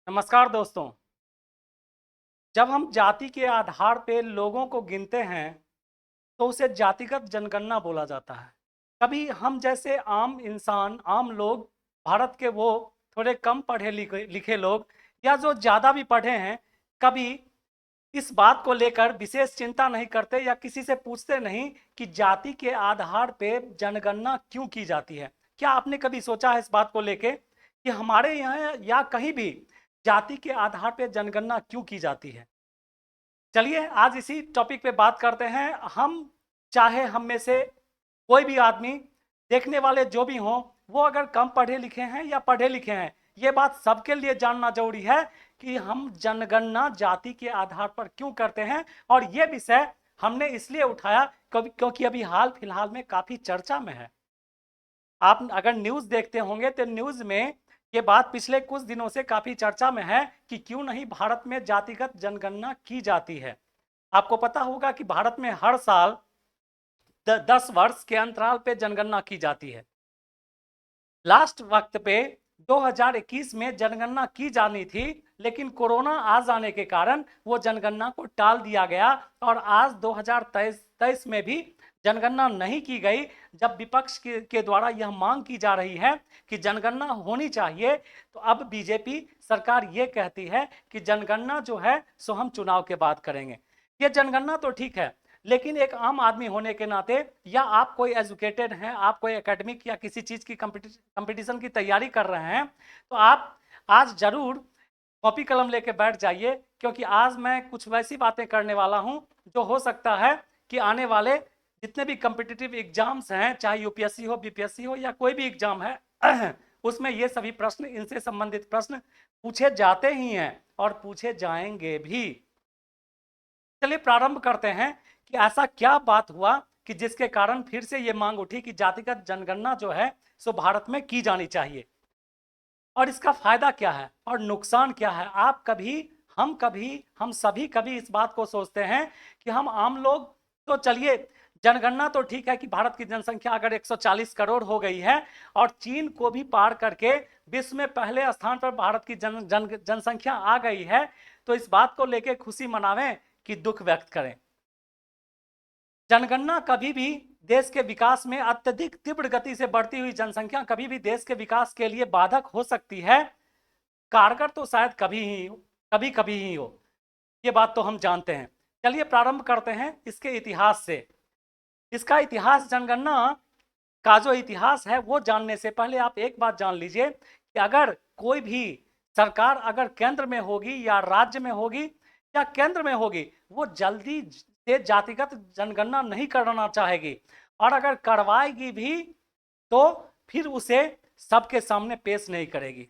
नमस्कार दोस्तों। जब हम जाति के आधार पे लोगों को गिनते हैं तो उसे जातिगत जनगणना बोला जाता है। कभी हम जैसे आम इंसान, आम लोग, भारत के वो थोड़े कम पढ़े लिखे लिखे लोग या जो ज़्यादा भी पढ़े हैं, कभी इस बात को लेकर विशेष चिंता नहीं करते या किसी से पूछते नहीं कि जाति के आधार पे जनगणना क्यों की जाती है। क्या आपने कभी सोचा है इस बात को लेके कि हमारे यहाँ या कहीं भी जाति के आधार पे जनगणना क्यों की जाती है? चलिए आज इसी टॉपिक पे बात करते हैं। चाहे हम में से कोई भी आदमी, देखने वाले जो भी हों, वो अगर कम पढ़े लिखे हैं या पढ़े लिखे हैं, ये बात सबके लिए जानना जरूरी है कि हम जनगणना जाति के आधार पर क्यों करते हैं। और ये विषय हमने इसलिए उठाया क्योंकि अभी हाल फिलहाल में काफ़ी चर्चा में है। आप अगर न्यूज़ देखते होंगे तो न्यूज़ में ये बात पिछले कुछ दिनों से काफ़ी चर्चा में है कि क्यों नहीं भारत में जातिगत जनगणना की जाती है। आपको पता होगा कि भारत में हर साल 10 वर्ष के अंतराल पे जनगणना की जाती है। लास्ट वक्त पे 2021 में जनगणना की जानी थी, लेकिन कोरोना आ जाने के कारण वो जनगणना को टाल दिया गया और आज 2023 में भी जनगणना नहीं की गई। जब विपक्ष के द्वारा यह मांग की जा रही है कि जनगणना होनी चाहिए, तो अब बीजेपी सरकार ये कहती है कि जनगणना जो है सो हम चुनाव के बाद करेंगे। ये जनगणना तो ठीक है, लेकिन एक आम आदमी होने के नाते, या आप कोई एजुकेटेड हैं, आप कोई एकेडमिक या किसी चीज़ की कंपटीशन की तैयारी कर रहे हैं, तो आप आज जरूर कॉपी कलम लेके बैठ जाइए, क्योंकि आज मैं कुछ वैसी बातें करने वाला हूं जो हो सकता है कि आने वाले जितने भी कम्पिटिटिव एग्जाम्स हैं, चाहे यूपीएससी हो, बीपीएससी हो या कोई भी एग्जाम है उसमें ये सभी प्रश्न, इनसे संबंधित प्रश्न पूछे जाते ही हैं और पूछे जाएंगे भी। चलिए प्रारंभ करते हैं कि ऐसा क्या बात हुआ कि जिसके कारण फिर से ये मांग उठी कि जातिगत जनगणना जो है सो भारत में की जानी चाहिए, और इसका फायदा क्या है और नुकसान क्या है। हम सभी कभी इस बात को सोचते हैं कि हम आम लोग, तो चलिए जनगणना तो ठीक है कि भारत की जनसंख्या अगर 140 करोड़ हो गई है और चीन को भी पार करके विश्व में पहले स्थान पर भारत की जनसंख्या आ गई है, तो इस बात को लेकर खुशी मनावें कि दुख व्यक्त करें। जनगणना कभी भी देश के विकास में, अत्यधिक तीव्र गति से बढ़ती हुई जनसंख्या कभी भी देश के विकास के लिए बाधक हो सकती है। कारगर तो शायद कभी कभी ही हो, ये बात तो हम जानते हैं। चलिए प्रारंभ करते हैं इसके इतिहास से। इसका इतिहास, जनगणना का जो इतिहास है वो जानने से पहले आप एक बात जान लीजिए कि अगर कोई भी सरकार अगर केंद्र में होगी या राज्य में होगी या केंद्र में होगी, वो जल्दी से जातिगत जनगणना नहीं करना चाहेगी, और अगर करवाएगी भी तो फिर उसे सबके सामने पेश नहीं करेगी।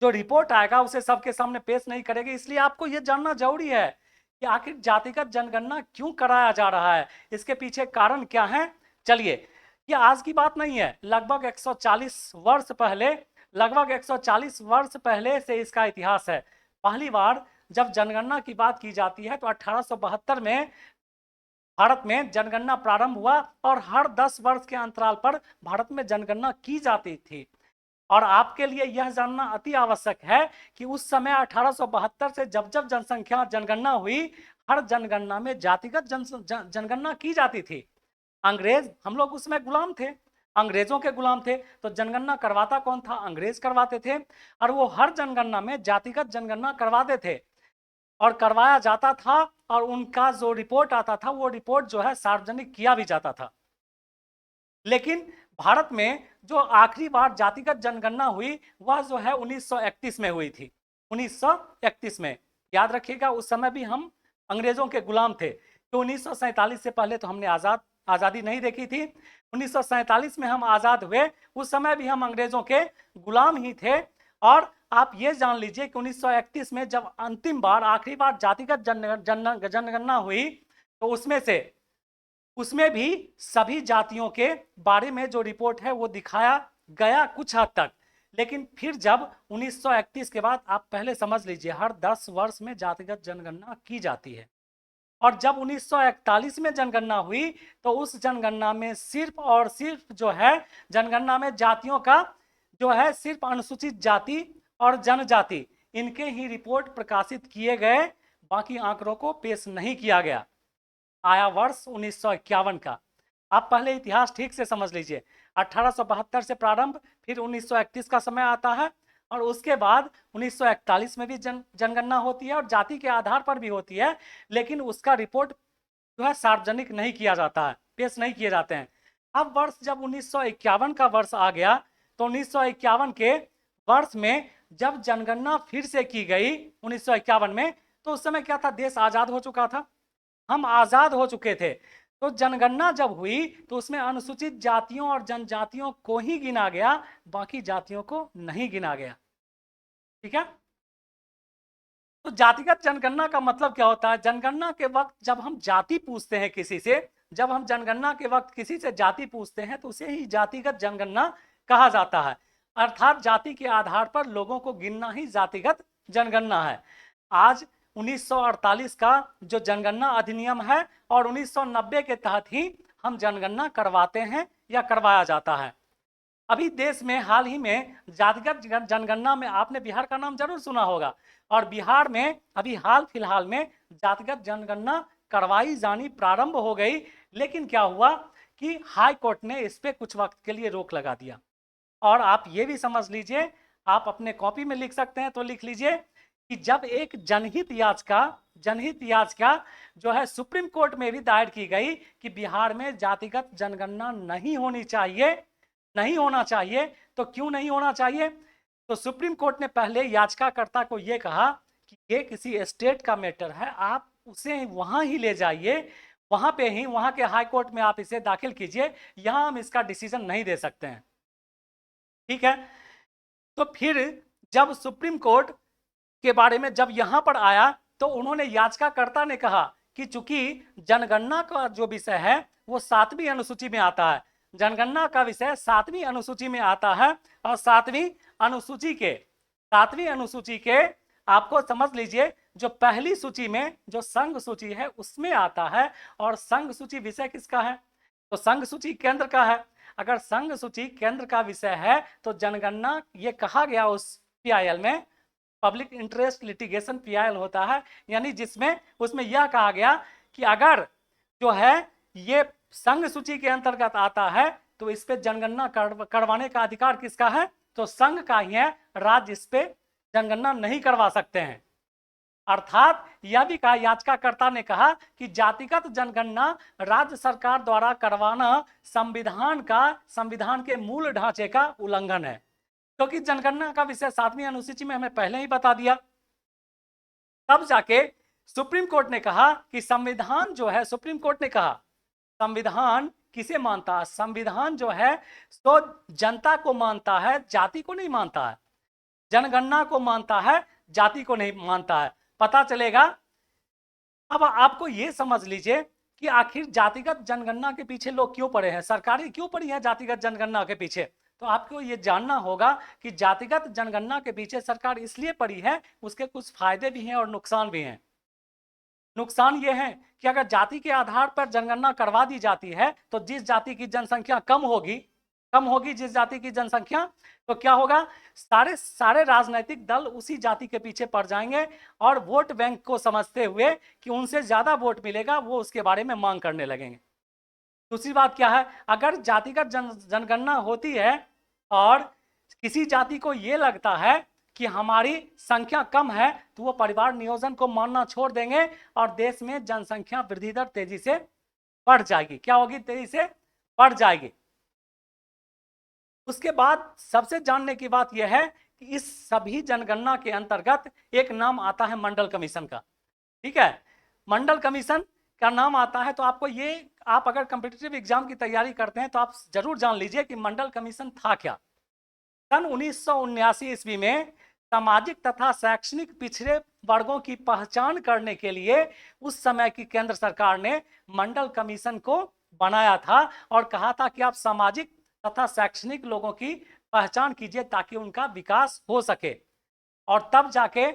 जो रिपोर्ट आएगा उसे सबके सामने पेश नहीं करेगी। इसलिए आपको यह जानना जरूरी है कि आखिर जातिगत जनगणना क्यों कराया जा रहा है, इसके पीछे कारण क्या है। चलिए, ये आज की बात नहीं है, लगभग 140 वर्ष पहले से इसका इतिहास है। पहली बार जब जनगणना की बात की जाती है तो 1872 में भारत में जनगणना प्रारंभ हुआ और हर 10 वर्ष के अंतराल पर भारत में जनगणना की जाती थी। और आपके लिए यह जानना अति आवश्यक है कि उस समय 1872 से जब जब जनगणना हुई, हर जनगणना में जातिगत जनगणना की जाती थी। अंग्रेज, हम लोग उसमें गुलाम थे, अंग्रेजों के गुलाम थे, तो जनगणना करवाता कौन था? अंग्रेज करवाते थे, और वो हर जनगणना में जातिगत जनगणना करवाते थे और करवाया जाता था, और उनका जो रिपोर्ट आता था वो रिपोर्ट जो है सार्वजनिक किया भी जाता था। लेकिन भारत में जो आखिरी बार जातिगत जनगणना हुई वह जो है 1931 में हुई थी। 1931 में, याद रखिएगा, उस समय भी हम अंग्रेजों के गुलाम थे। तो 1947 से पहले तो हमने आज़ादी नहीं देखी थी। 1947 में हम आज़ाद हुए, उस समय भी हम अंग्रेजों के गुलाम ही थे। और आप ये जान लीजिए कि 1931 में जब अंतिम बार, आखिरी बार जातिगत जनगणना हुई, तो उसमें भी सभी जातियों के बारे में जो रिपोर्ट है वो दिखाया गया कुछ हद तक। लेकिन फिर जब 1931 के बाद, आप पहले समझ लीजिए, हर 10 वर्ष में जातिगत जनगणना की जाती है। और जब 1941 में जनगणना हुई तो उस जनगणना में सिर्फ और सिर्फ जो है, जनगणना में जातियों का जो है सिर्फ अनुसूचित जाति और जनजाति, इनके ही रिपोर्ट प्रकाशित किए गए, बाकी आंकड़ों को पेश नहीं किया गया। आया वर्ष 1951 का। आप पहले इतिहास ठीक से समझ लीजिए। 1872 से प्रारंभ, फिर 1931 का समय आता है, और उसके बाद 1941 में भी जनगणना होती है, और जाति के आधार पर भी होती है, लेकिन उसका रिपोर्ट जो है सार्वजनिक नहीं किया जाता है, पेश नहीं किए जाते हैं। अब वर्ष जब 1951 का वर्ष आ गया, तो 1951 के वर्ष में जब जनगणना फिर से की गई 1951 में, तो उस समय क्या था, देश आज़ाद हो चुका था, हम आज़ाद हो चुके थे। तो जनगणना जब हुई तो उसमें अनुसूचित जातियों और जनजातियों को ही गिना गया, बाकी जातियों को नहीं गिना गया। ठीक है। तो जातिगत जनगणना का मतलब क्या होता है? जनगणना के वक्त जब हम जाति पूछते हैं किसी से, जब हम जनगणना के वक्त किसी से जाति पूछते हैं, तो उसे ही जातिगत जनगणना कहा जाता है। अर्थात जाति के आधार पर लोगों को गिनना ही जातिगत जनगणना है। आज 1948 का जो जनगणना अधिनियम है, और 1990 के तहत ही हम जनगणना करवाते हैं या करवाया जाता है। अभी देश में हाल ही में जातिगत जनगणना में आपने बिहार का नाम जरूर सुना होगा, और बिहार में अभी हाल फिलहाल में जातिगत जनगणना करवाई जानी प्रारंभ हो गई। लेकिन क्या हुआ कि हाई कोर्ट ने इस पे कुछ वक्त के लिए रोक लगा दिया। और आप ये भी समझ लीजिए, आप अपने कॉपी में लिख सकते हैं तो लिख लीजिए कि जब एक जनहित याचिका जो है सुप्रीम कोर्ट में भी दायर की गई कि बिहार में जातिगत जनगणना नहीं होनी चाहिए, नहीं होना चाहिए, तो क्यों नहीं होना चाहिए? तो सुप्रीम कोर्ट ने पहले याचिकाकर्ता को यह कहा कि ये किसी स्टेट का मैटर है, आप उसे वहां ही ले जाइए, वहां पे ही, वहां के हाई कोर्ट में आप इसे दाखिल कीजिए, यहां हम इसका डिसीजन नहीं दे सकते हैं। ठीक है। तो फिर जब सुप्रीम कोर्ट के बारे में जब यहां पर आया, तो उन्होंने, याचिकाकर्ता ने कहा कि चूंकि जनगणना का जो विषय है वो 7वीं अनुसूची में आता है, जनगणना का विषय 7वीं अनुसूची में आता है, और 7वीं अनुसूची के आपको समझ लीजिए, जो पहली सूची में जो संघ सूची है उसमें आता है। और संघ सूची विषय किसका है? तो संघ सूची केंद्र का है। अगर संघ सूची केंद्र का विषय है, तो जनगणना, ये कहा गया उस पीआईएल में, पब्लिक इंटरेस्ट लिटिगेशन पीआईएल होता है, यानी जिसमें उसमें यह कहा गया कि अगर जो है ये संघ सूची के अंतर्गत आता है, तो इस पे जनगणना करवाने का अधिकार किसका है? तो संघ का ही है, राज्य इस पे जनगणना नहीं करवा सकते हैं। अर्थात यह भी कहा, याचिकाकर्ता ने कहा कि जातिगत जनगणना राज्य सरकार द्वारा करवाना संविधान के मूल ढांचे का उल्लंघन है, क्योंकि जनगणना का विषय 7वीं अनुसूची में हमें पहले ही बता दिया। तब जाके सुप्रीम कोर्ट ने कहा कि संविधान जो है, सुप्रीम कोर्ट ने कहा संविधान किसे मानता है? संविधान जो है तो जनता को मानता है, जाति को नहीं मानता है। जनगणना को मानता है, जाति को नहीं मानता है। पता चलेगा। अब आपको ये समझ लीजिए कि आखिर जातिगत जनगणना के पीछे लोग क्यों पड़े हैं, सरकारें क्यों पड़ी हैं जातिगत जनगणना के पीछे? तो आपको ये जानना होगा कि जातिगत जनगणना के पीछे सरकार इसलिए पड़ी है, उसके कुछ फायदे भी हैं और नुकसान भी हैं। नुकसान ये है कि अगर जाति के आधार पर जनगणना करवा दी जाती है, तो जिस जाति की जनसंख्या कम होगी जिस जाति की जनसंख्या, तो क्या होगा, सारे राजनीतिक दल उसी जाति के पीछे पड़ जाएंगे, और वोट बैंक को समझते हुए कि उनसे ज्यादा वोट मिलेगा, वो उसके बारे में मांग करने लगेंगे। दूसरी बात क्या है, अगर जातिगत जनगणना होती है और किसी जाति को ये लगता है कि हमारी संख्या कम है, तो वो परिवार नियोजन को मानना छोड़ देंगे, और देश में जनसंख्या वृद्धि दर तेजी से बढ़ जाएगी। क्या होगी? तेजी से बढ़ जाएगी। उसके बाद सबसे जानने की बात यह है कि इस सभी जनगणना के अंतर्गत एक नाम आता है मंडल कमीशन का। ठीक है, मंडल कमीशन का नाम आता है, तो आपको ये, आप अगर कॉम्पिटिटिव एग्जाम की तैयारी करते हैं तो आप जरूर जान लीजिए कि मंडल कमीशन था क्या। सन 1979 ईस्वी में सामाजिक तथा शैक्षणिक पिछड़े वर्गों की पहचान करने के लिए उस समय की केंद्र सरकार ने मंडल कमीशन को बनाया था, और कहा था कि आप सामाजिक तथा शैक्षणिक लोगों की पहचान कीजिए ताकि उनका विकास हो सके। और तब जाके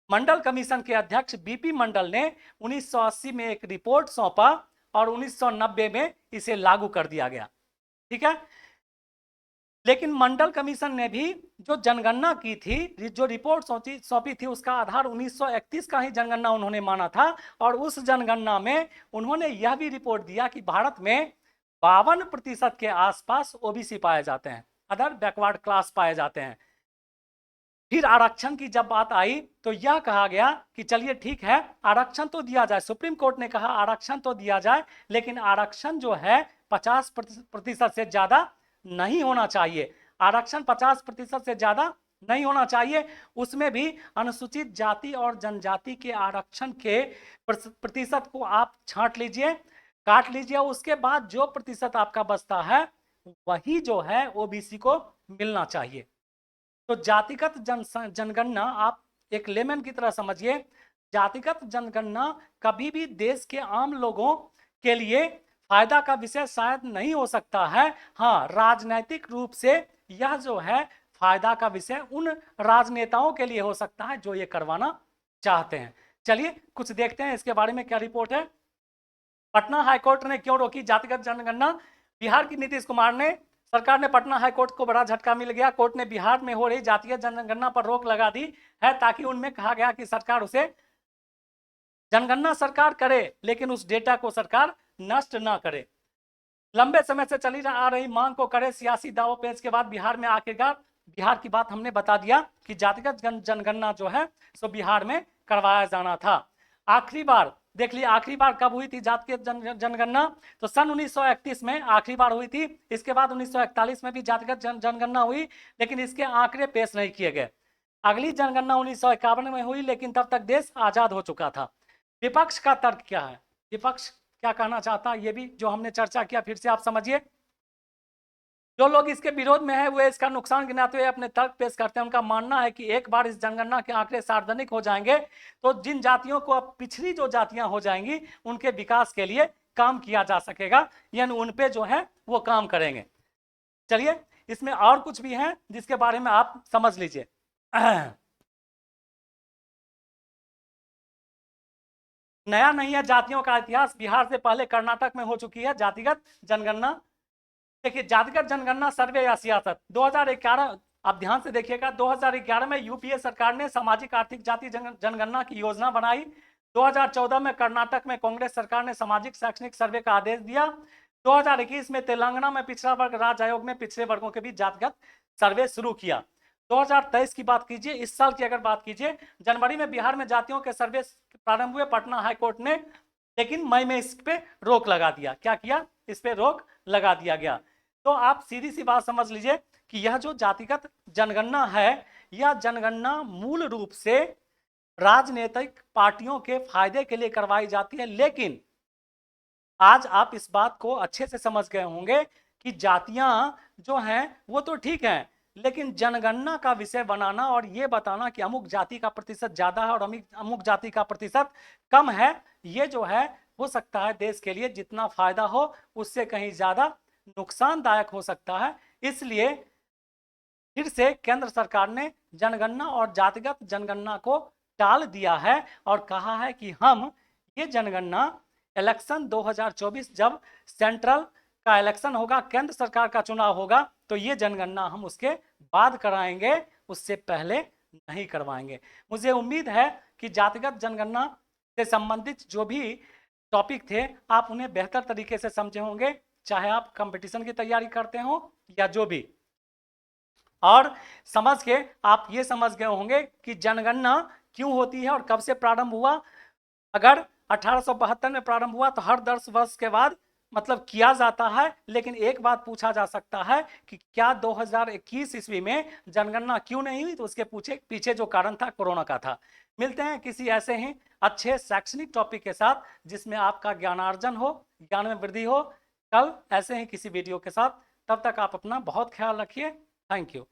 मंडल कमीशन के अध्यक्ष बीपी मंडल ने 1980 में एक रिपोर्ट सौंपा, और 1990 में इसे लागू कर दिया गया। ठीक है, लेकिन मंडल कमीशन ने भी जो जनगणना की थी, जो रिपोर्ट सौंपी थी, उसका आधार 1931 का ही जनगणना उन्होंने माना था। और उस जनगणना में उन्होंने यह भी रिपोर्ट दिया कि भारत में 52% के आसपास ओबीसी पाए जाते हैं, अदर बैकवर्ड क्लास पाए जाते हैं। फिर आरक्षण की जब बात आई तो यह कहा गया कि चलिए ठीक है, आरक्षण तो दिया जाए। सुप्रीम कोर्ट ने कहा आरक्षण तो दिया जाए, लेकिन आरक्षण जो है 50% से ज्यादा नहीं होना चाहिए। आरक्षण 50% से ज्यादा नहीं होना चाहिए। उसमें भी अनुसूचित जाति और जनजाति के आरक्षण के प्रतिशत को आप छांट लीजिए, काट लीजिए। उसके बाद जो प्रतिशत आपका बचता है वही जो है ओबीसी को मिलना चाहिए। तो जातिगत जनगणना आप एक लेमन की तरह समझिए। जातिगत जनगणना कभी भी देश के आम लोगों के लिए फायदा का विषय शायद नहीं हो सकता है। हाँ, राजनीतिक रूप से यह जो है फायदा का विषय उन राजनेताओं के लिए हो सकता है जो ये करवाना चाहते हैं। चलिए कुछ देखते हैं इसके बारे में क्या रिपोर्ट है। पटना हाईकोर्ट ने क्यों रोकी जातिगत जनगणना? बिहार की नीतीश कुमार ने सरकार ने पटना हाईकोर्ट को बड़ा झटका मिल गया। कोर्ट ने बिहार में हो रही जातीय जनगणना पर रोक लगा दी है, ताकि उनमें कहा गया कि सरकार उसे जनगणना सरकार करे, लेकिन उस डेटा को सरकार नष्ट ना करे। लंबे समय से चली आ रही मांग को करे सियासी दाव पेच के बाद बिहार में आखिरकार, बिहार की बात हमने बता दिया कि जातिगत जनगणना जो है सो बिहार में करवाया जाना था। आखिरी बार देख लिया, आखिरी बार कब हुई थी जातिगत जनगणना? तो सन 1931 में आखिरी बार हुई थी। इसके बाद 1941 में भी जातिगत जनगणना हुई, लेकिन इसके आंकड़े पेश नहीं किए गए। अगली जनगणना 1951 में हुई, लेकिन तब तक देश आजाद हो चुका था। विपक्ष का तर्क क्या है, विपक्ष क्या कहना चाहता है, ये भी जो हमने चर्चा किया फिर से आप समझिए। जो लोग इसके विरोध में है वे इसका नुकसान गिनाते हुए अपने तर्क पेश करते हैं। उनका मानना है कि एक बार इस जनगणना के आंकड़े सार्वजनिक हो जाएंगे तो जिन जातियों को अब पिछड़ी जो जातियां हो जाएंगी उनके विकास के लिए काम किया जा सकेगा, यानी उन पे जो है वो काम करेंगे। चलिए इसमें और कुछ भी है जिसके बारे में आप समझ लीजिए। नया नहीं है जातियों का इतिहास, बिहार से पहले कर्नाटक में हो चुकी है जातिगत जनगणना। देखिए जातिगत जनगणना सर्वे या सियासत 2011, आप ध्यान से देखिएगा, 2011 में यूपीए सरकार ने सामाजिक आर्थिक जाति जनगणना की योजना बनाई। 2014 में कर्नाटक में कांग्रेस सरकार ने सामाजिक शैक्षणिक सर्वे का आदेश दिया। 2021 में तेलंगाना में पिछड़ा वर्ग राज्य आयोग में पिछड़े वर्गों के बीच जातिगत सर्वे शुरू किया। 2023 की बात कीजिए, इस साल की अगर बात कीजिए, जनवरी में बिहार में जातियों के सर्वे प्रारंभ हुए पटना हाईकोर्ट ने, लेकिन मई में इस पे रोक लगा दिया। क्या किया? इस पे रोक लगा दिया गया। तो आप सीधी सी बात समझ लीजिए कि यह जो जातिगत जनगणना है, यह जनगणना मूल रूप से राजनीतिक पार्टियों के फायदे के लिए करवाई जाती है। लेकिन आज आप इस बात को अच्छे से समझ गए होंगे कि जातियां जो हैं वो तो ठीक हैं, लेकिन जनगणना का विषय बनाना और ये बताना कि अमुक जाति का प्रतिशत ज्यादा है और अमुक जाति का प्रतिशत कम है, ये जो है हो सकता है देश के लिए जितना फायदा हो उससे कहीं ज्यादा नुकसानदायक हो सकता है। इसलिए फिर से केंद्र सरकार ने जनगणना और जातिगत जनगणना को टाल दिया है और कहा है कि हम ये जनगणना इलेक्शन 2024 जब सेंट्रल का इलेक्शन होगा, केंद्र सरकार का चुनाव होगा, तो ये जनगणना हम उसके बाद कराएंगे, उससे पहले नहीं करवाएंगे। मुझे उम्मीद है कि जातिगत जनगणना से संबंधित जो भी टॉपिक थे आप उन्हें बेहतर तरीके से समझे होंगे, चाहे आप कंपटीशन की तैयारी करते हो या जो भी। और समझ के आप ये समझ गए होंगे कि जनगणना क्यों होती है और कब से प्रारंभ हुआ। अगर 1872 में प्रारंभ हुआ तो हर 10 वर्ष के बाद मतलब किया जाता है, लेकिन एक बात पूछा जा सकता है कि क्या 2021 ईस्वी में जनगणना क्यों नहीं हुई? तो उसके पीछे जो कारण था कोरोना का था। मिलते हैं किसी ऐसे ही अच्छे शैक्षणिक टॉपिक के साथ जिसमें आपका ज्ञानार्जन हो, ज्ञान में वृद्धि हो, कल ऐसे ही किसी वीडियो के साथ। तब तक आप अपना बहुत ख्याल रखिए। Thank you.